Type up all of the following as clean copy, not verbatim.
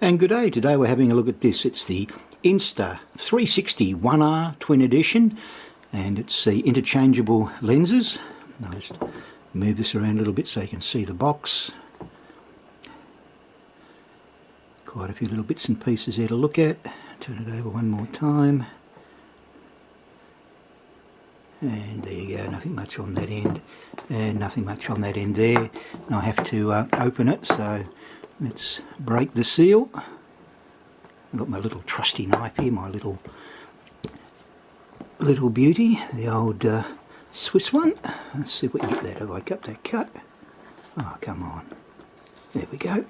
And good day, today we're having a look at this. It's the Insta360 One R Twin Edition, and it's the interchangeable lenses. I'll just move this around a little bit so you can see the box. Quite a few little bits and pieces here to look at. Turn it over one more time. And there you go, nothing much on that end, and nothing much on that end there. And I have to open it, so let's break the seal. I've got my little trusty knife here, my little beauty, the old Swiss one. Let's see if we can get that. Have I got that cut? Oh, come on. There we go.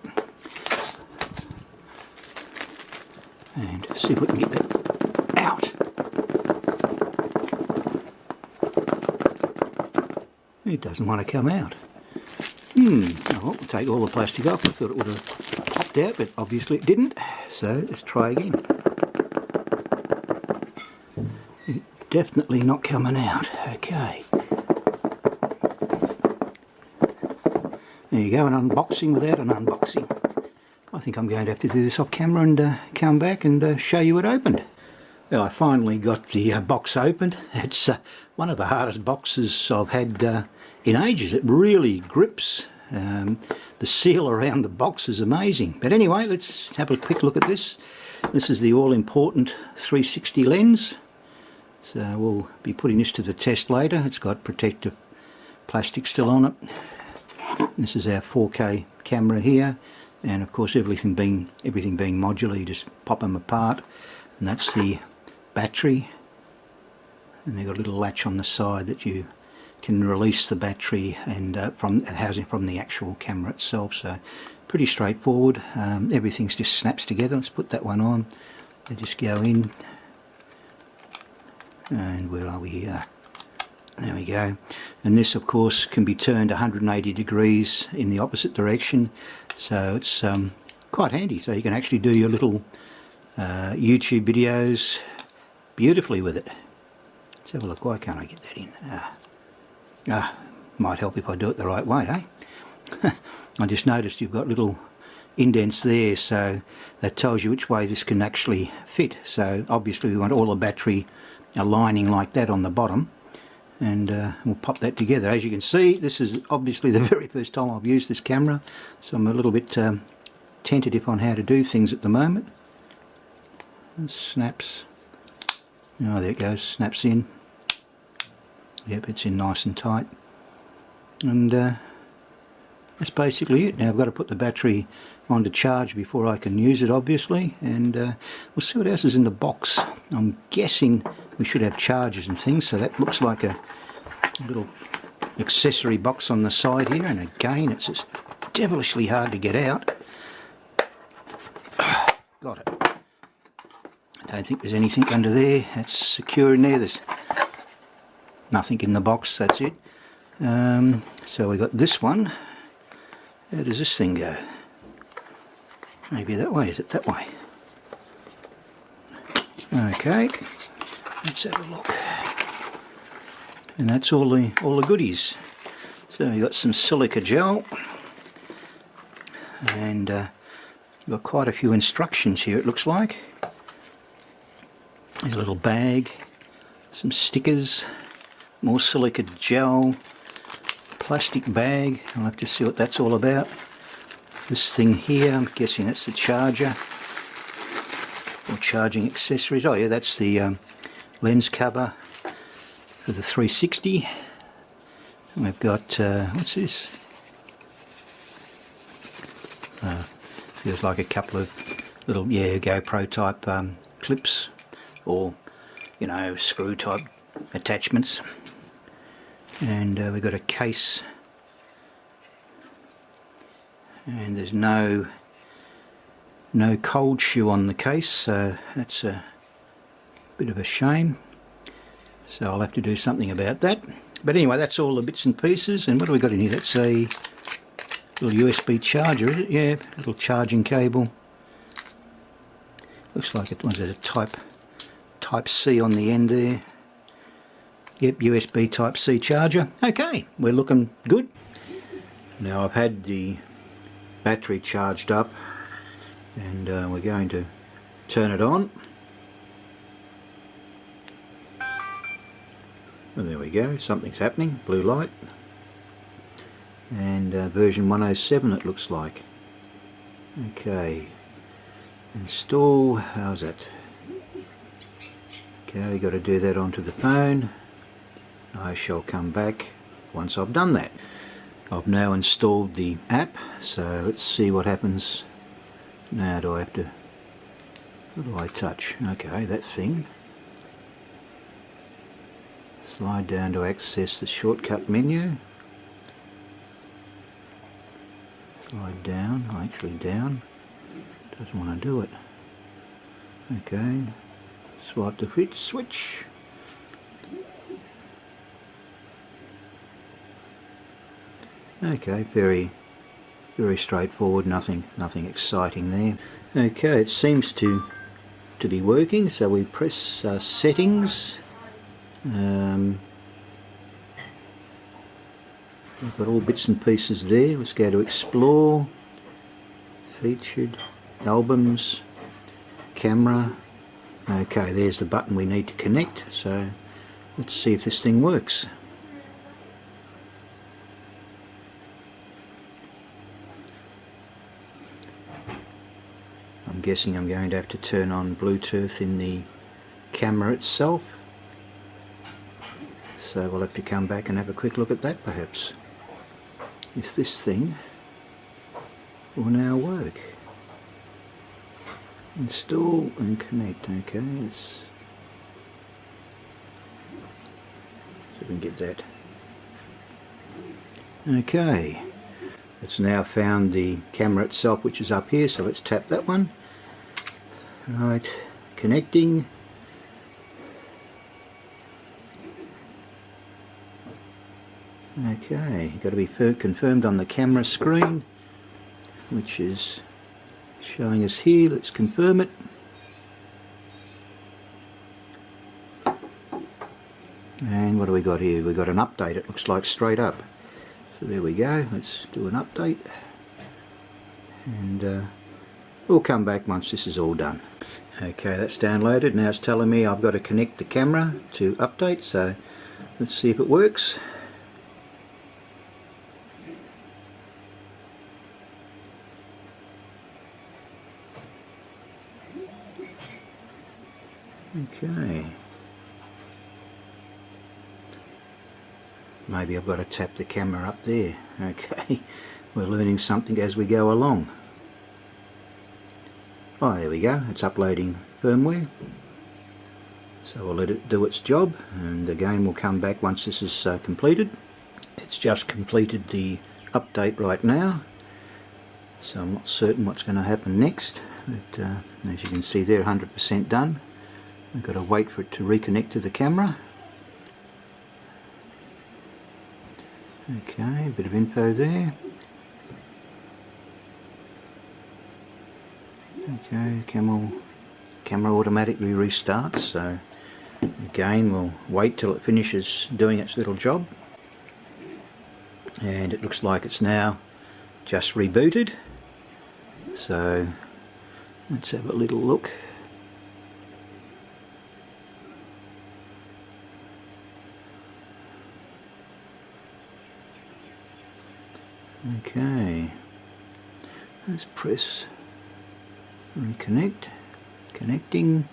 And see if we can get that out. It doesn't want to come out. Oh, we'll take all the plastic off. I thought it would have popped out, but obviously it didn't. So let's try again. It's definitely not coming out. Okay. There you go, an unboxing without an unboxing. I think I'm going to have to do this off camera and come back and show you it opened. Well, I finally got the box opened. It's one of the hardest boxes I've had in ages. It really grips. The seal around the box is amazing. But anyway, let's have a quick look at this. This is the all-important 360 lens. So we'll be putting this to the test later. It's got protective plastic still on it. This is our 4K camera here, and of course everything being modular. You just pop them apart, and that's the battery. And they've got a little latch on the side that you can release the battery and from housing from the actual camera itself. So pretty straightforward. Everything just snaps together. Let's put that one on. They just go in, and where are we here? There we go. And this of course can be turned 180 degrees in the opposite direction, so it's quite handy. So you can actually do your little YouTube videos beautifully with it. Let's have a look. Why can't I get that in? Might help if I do it the right way, eh? I just noticed you've got little indents there, so that tells you which way this can actually fit. So obviously we want all the battery aligning like that on the bottom, and we'll pop that together. As you can see, this is obviously the very first time I've used this camera, so I'm a little bit tentative on how to do things at the moment. It snaps. Oh, there it goes, snaps in. Yep, it's in nice and tight, and that's basically it. Now I've got to put the battery on to charge before I can use it, obviously, and we'll see what else is in the box. I'm guessing we should have chargers and things, so that looks like a little accessory box on the side here, and again it's just devilishly hard to get out. Got it. I don't think there's anything under there. That's secure in there. There's nothing in the box, that's it. So we got this one. Where does this thing go? Maybe that way. Is it that way? Okay, let's have a look. And that's all the goodies. So you got some silica gel, and you've got quite a few instructions here, it looks like. There's a little bag, some stickers, more silica gel, plastic bag. I'll have to see what that's all about. This thing here, I'm guessing that's the charger or charging accessories. Oh yeah, that's the lens cover for the 360. And we've got, what's this? Feels like a couple of little, GoPro type clips, or, you know, screw type attachments. And we've got a case, and there's no cold shoe on the case, so that's a bit of a shame. So I'll have to do something about that. But anyway, that's all the bits and pieces. And what do we got in here? That's a little USB charger, is it? Yeah, little charging cable. Looks like it was a type C on the end there. Yep, USB type C charger. Okay, we're looking good. Now I've had the battery charged up and we're going to turn it on. Well, there we go, something's happening, blue light, and version 107 it looks like. Okay, install, how's that? Okay, got to do that onto the phone. I shall come back once I've done that. I've now installed the app, so let's see what happens. Now do I have to, what do I touch? Okay, that thing. Slide down to access the shortcut menu. Slide down, actually down. Doesn't want to do it. Okay, swipe the switch. Okay, very straightforward, nothing exciting there. Okay, it seems to be working, so we press settings. We've got all bits and pieces there. Let's go to explore, featured, albums, camera. Okay, there's the button we need to connect, so let's see if this thing works. I'm guessing I'm going to have to turn on Bluetooth in the camera itself, so we'll have to come back and have a quick look at that perhaps, if this thing will now work. Install and connect. Okay, let's see if we can get that. Okay, it's now found the camera itself, which is up here, so let's tap that one. Right, connecting. Okay, got to be confirmed on the camera screen, which is showing us here. Let's confirm it. And what do we got here? We've got an update, it looks like, straight up. So there we go, let's do an update, and we'll come back once this is all done. Okay, that's downloaded. Now it's telling me I've got to connect the camera to update, so let's see if it works. Okay, maybe I've got to tap the camera up there. Okay, we're learning something as we go along. Oh, there we go, it's uploading firmware, so we'll let it do its job, and the game will come back once this is completed. It's just completed the update right now, so I'm not certain what's going to happen next, but as you can see there, 100% done. We've got to wait for it to reconnect to the camera. Okay, a bit of info there. Okay, camera automatically restarts, so again we'll wait till it finishes doing its little job. And it looks like it's now just rebooted, so let's have a little look. Okay, let's press reconnect, connecting.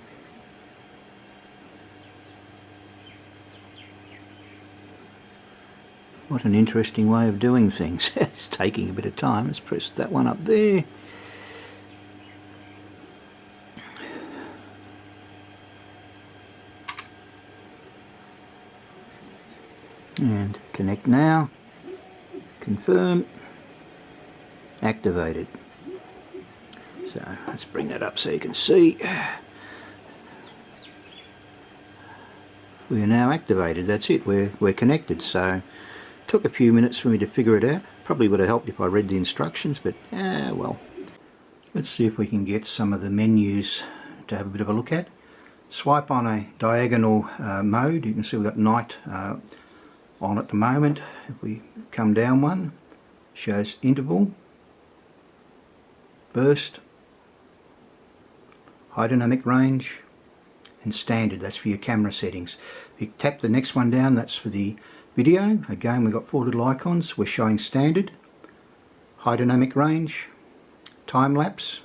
What an interesting way of doing things. It's taking a bit of time. Let's press that one up there. And connect now. Confirm. Activated. So let's bring that up so you can see. We are now activated. That's it. We're connected. So it took a few minutes for me to figure it out. Probably would have helped if I read the instructions, but well. Let's see if we can get some of the menus to have a bit of a look at. Swipe on a diagonal mode. You can see we've got night on at the moment. If we come down one, shows interval, burst, high dynamic range, and standard. That's for your camera settings. If you tap the next one down, that's for the video. Again, we've got 4 little icons. We're showing standard, high dynamic range, time lapse,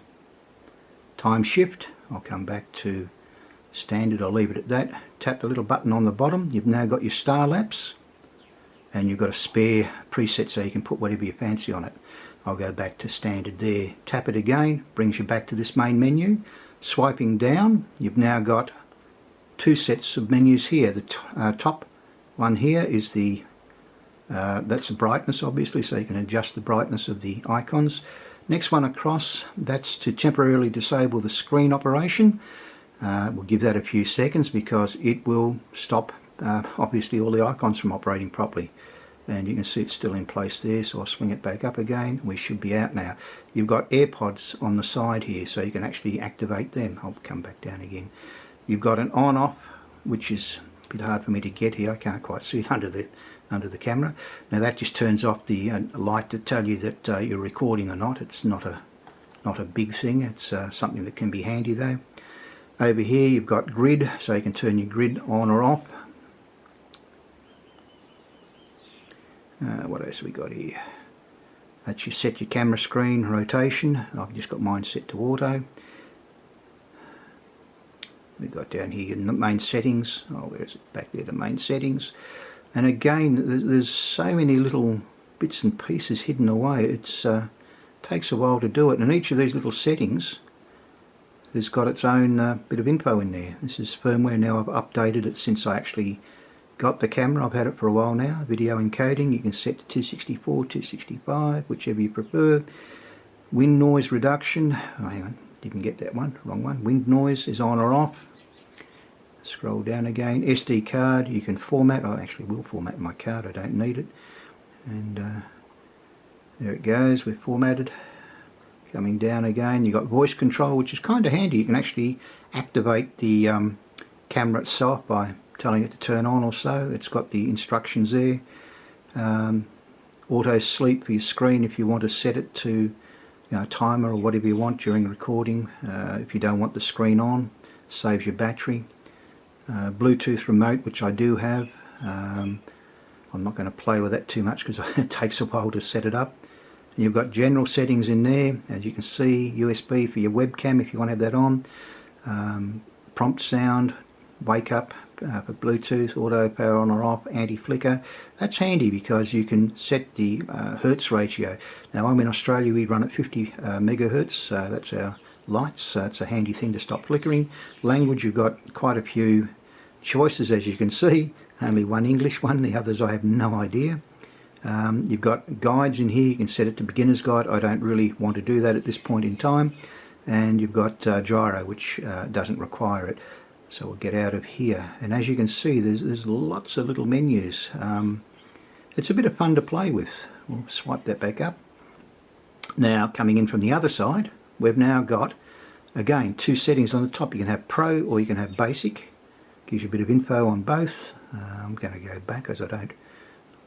time shift. I'll come back to standard, I'll leave it at that. Tap the little button on the bottom. You've now got your star lapse, and you've got a spare preset so you can put whatever you fancy on it. I'll go back to standard there. Tap it again, brings you back to this main menu. Swiping down, you've now got 2 sets of menus here. The top one here is the that's the brightness, obviously, so you can adjust the brightness of the icons. Next one across, that's to temporarily disable the screen operation. We'll give that a few seconds because it will stop obviously all the icons from operating properly. And you can see it's still in place there, so I'll swing it back up again. We should be out now. You've got AirPods on the side here, so you can actually activate them. I'll come back down again. You've got an on-off, which is a bit hard for me to get here. I can't quite see it under the camera. Now that just turns off the light to tell you that you're recording or not. It's not a big thing. It's something that can be handy though. Over here you've got grid, so you can turn your grid on or off. What else have we got here? That's you set your camera screen rotation. I've just got mine set to auto. We've got down here in the main settings. Oh, where is it? Back there to main settings. And again, there's so many little bits and pieces hidden away. It takes a while to do it. And each of these little settings has got its own bit of info in there. This is firmware now. I've updated it since I actually got the camera. I've had it for a while now. Video encoding, you can set to 264, 265, whichever you prefer. Wind noise reduction, oh, hang on, didn't get that one, wrong one. Wind noise is on or off. Scroll down again. SD card, you can format. I actually will format my card, I don't need it. And there it goes, we're formatted. Coming down again, you've got voice control, which is kind of handy. You can actually activate the camera itself by telling it to turn on or so. It's got the instructions there. Auto sleep for your screen if you want to set it to a timer or whatever you want during recording. If you don't want the screen on, saves your battery. Bluetooth remote, which I do have. I'm not going to play with that too much because it takes a while to set it up. And you've got general settings in there, as you can see. USB for your webcam if you want to have that on. Prompt sound, wake up for Bluetooth, auto power on or off, anti-flicker. That's handy because you can set the hertz ratio. Now I'm in Australia, we run at 50 megahertz, so that's our lights, so it's a handy thing to stop flickering. Language, you've got quite a few choices as you can see. Only one English one, the others I have no idea. You've got guides in here, you can set it to beginner's guide. I don't really want to do that at this point in time. And you've got gyro, which doesn't require it. So we'll get out of here, and as you can see there's lots of little menus. It's a bit of fun to play with. We'll swipe that back up. Now coming in from the other side, we've now got again 2 settings on the top. You can have Pro or you can have Basic. Gives you a bit of info on both. I'm going to go back as I don't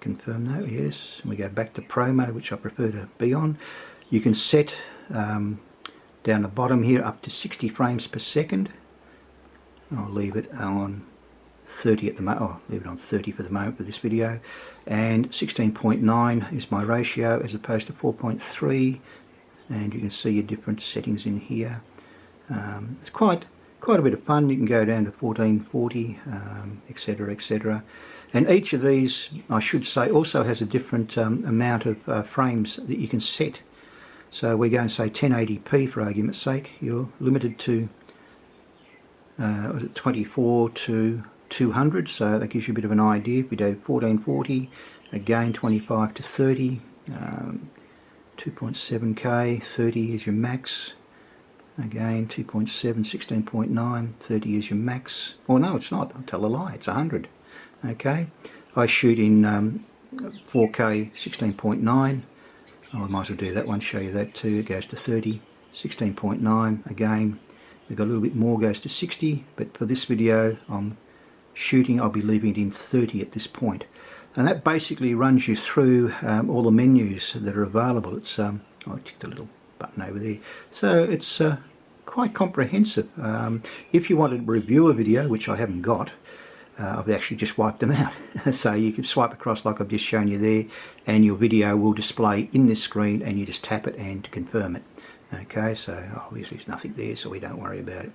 confirm that. Yes, and we go back to Pro mode, which I prefer to be on. You can set down the bottom here up to 60 frames per second. I'll leave it on 30 at the moment. I'll leave it on 30 for the moment for this video. And 16.9 is my ratio as opposed to 4.3. And you can see your different settings in here. It's quite a bit of fun. You can go down to 1440, etc, etc. And each of these, I should say, also has a different amount of frames that you can set. So we go and say 1080p for argument's sake. You're limited to 24 to 200, so that gives you a bit of an idea. If we do 1440, again 25 to 30, 2.7K, 30 is your max. Again 2.7, 16.9, 30 is your max. Oh no, it's not. I'll tell a lie. It's 100. Okay, I shoot in 4K 16.9. I might as well do that one. Show you that too. It goes to 30, 16.9 again. We've got a little bit more, goes to 60, but for this video I'm shooting, I'll be leaving it in 30 at this point. And that basically runs you through all the menus that are available. It's I'll tick the little button over there. So it's quite comprehensive. If you wanted to review a video, which I haven't got, I've actually just wiped them out. So you can swipe across like I've just shown you there, and your video will display in this screen, and you just tap it and to confirm it. Okay, so obviously there's nothing there, so we don't worry about it.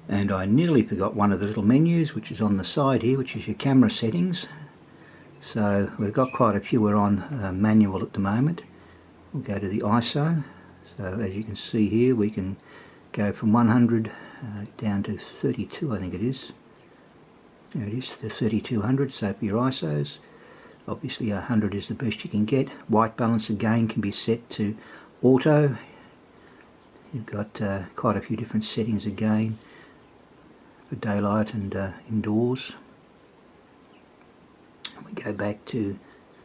And I nearly forgot one of the little menus, which is on the side here, which is your camera settings. So we've got quite a few. We're on manual at the moment. We'll go to the ISO. So as you can see here, we can go from 100 down to 32, I think it is. There it is, the 3200. So for your ISOs, obviously 100 is the best you can get. White balance again can be set to auto. You've got quite a few different settings again for daylight and indoors. We go back to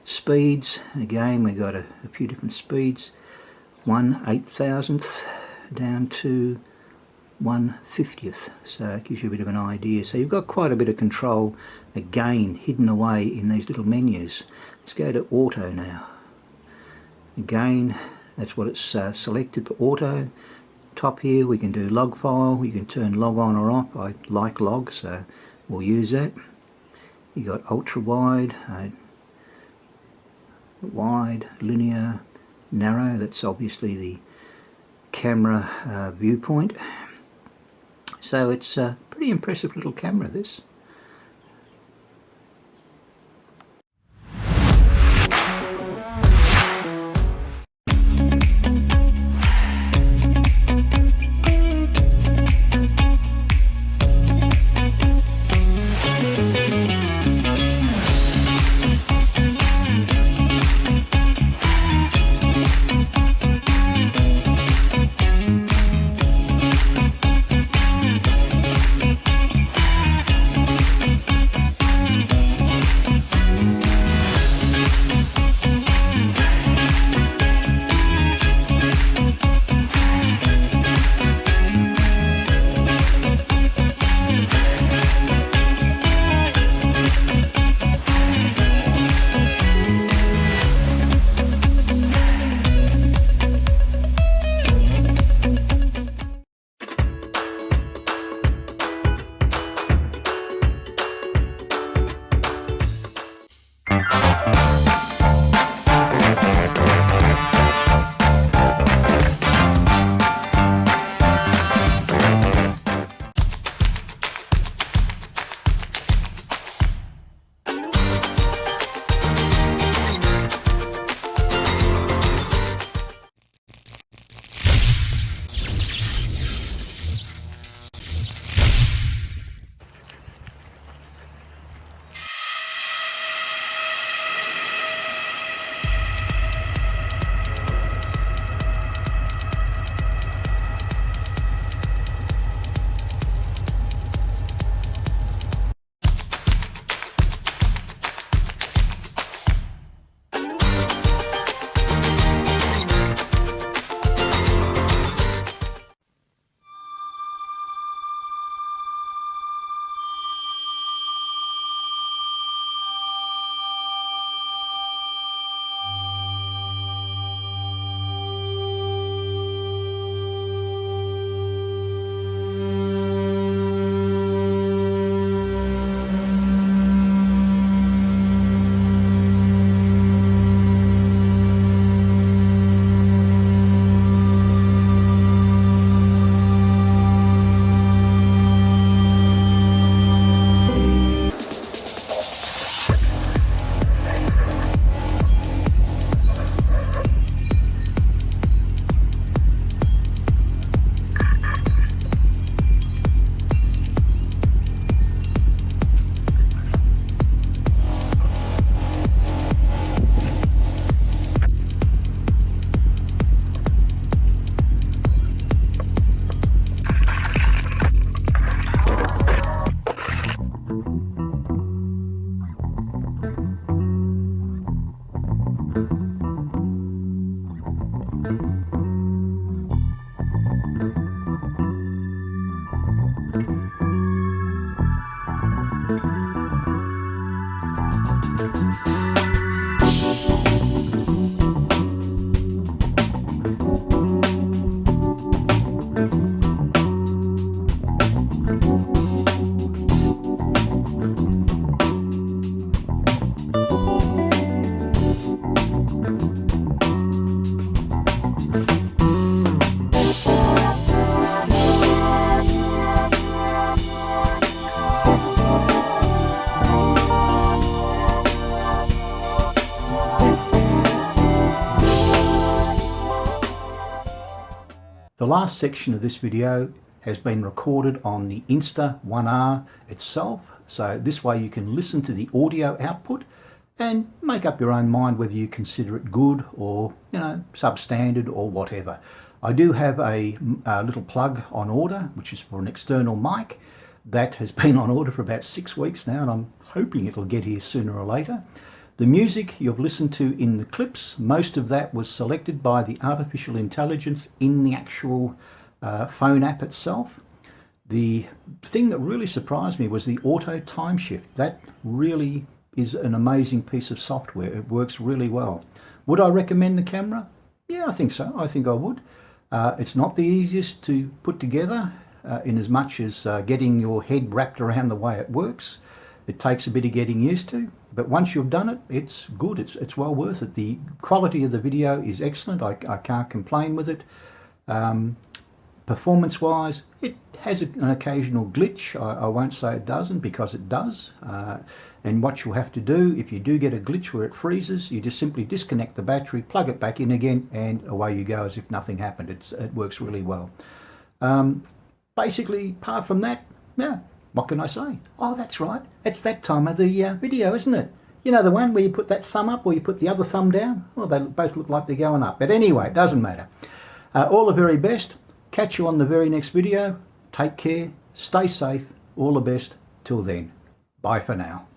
speeds. Again, we've got a few different speeds. 1/8000th down to 1/50th, so it gives you a bit of an idea. So you've got quite a bit of control again hidden away in these little menus. Let's go to auto now. Again, that's what it's selected for auto. Top here we can do log file. You can turn log on or off. I like log, so we'll use that. You got ultra wide, wide, linear, narrow. That's obviously the camera viewpoint. So it's a pretty impressive little camera, this. last section of this video has been recorded on the Insta One R itself, so this way you can listen to the audio output and make up your own mind whether you consider it good or, you know, substandard or whatever. I do have a little plug on order, which is for an external mic. That has been on order for about 6 weeks now, and I'm hoping it'll get here sooner or later. The music you've listened to in the clips, most of that was selected by the artificial intelligence in the actual phone app itself. The thing that really surprised me was the auto time shift. That really is an amazing piece of software. It works really well. Would I recommend the camera? Yeah, I think so. I think I would. It's not the easiest to put together in as much as getting your head wrapped around the way it works. It takes a bit of getting used to, but once you've done it, it's good. It's well worth it. The quality of the video is excellent. I can't complain with it. Performance-wise, it has an occasional glitch. I won't say it doesn't, because it does. And what you'll have to do, if you do get a glitch where it freezes, you just simply disconnect the battery, plug it back in again, and away you go as if nothing happened. It works really well. Basically, apart from that, yeah, what can I say? Oh, that's right. It's that time of the video, isn't it? You know, the one where you put that thumb up or you put the other thumb down? Well, they both look like they're going up. But anyway, it doesn't matter. All the very best. Catch you on the very next video. Take care. Stay safe. All the best. Till then. Bye for now.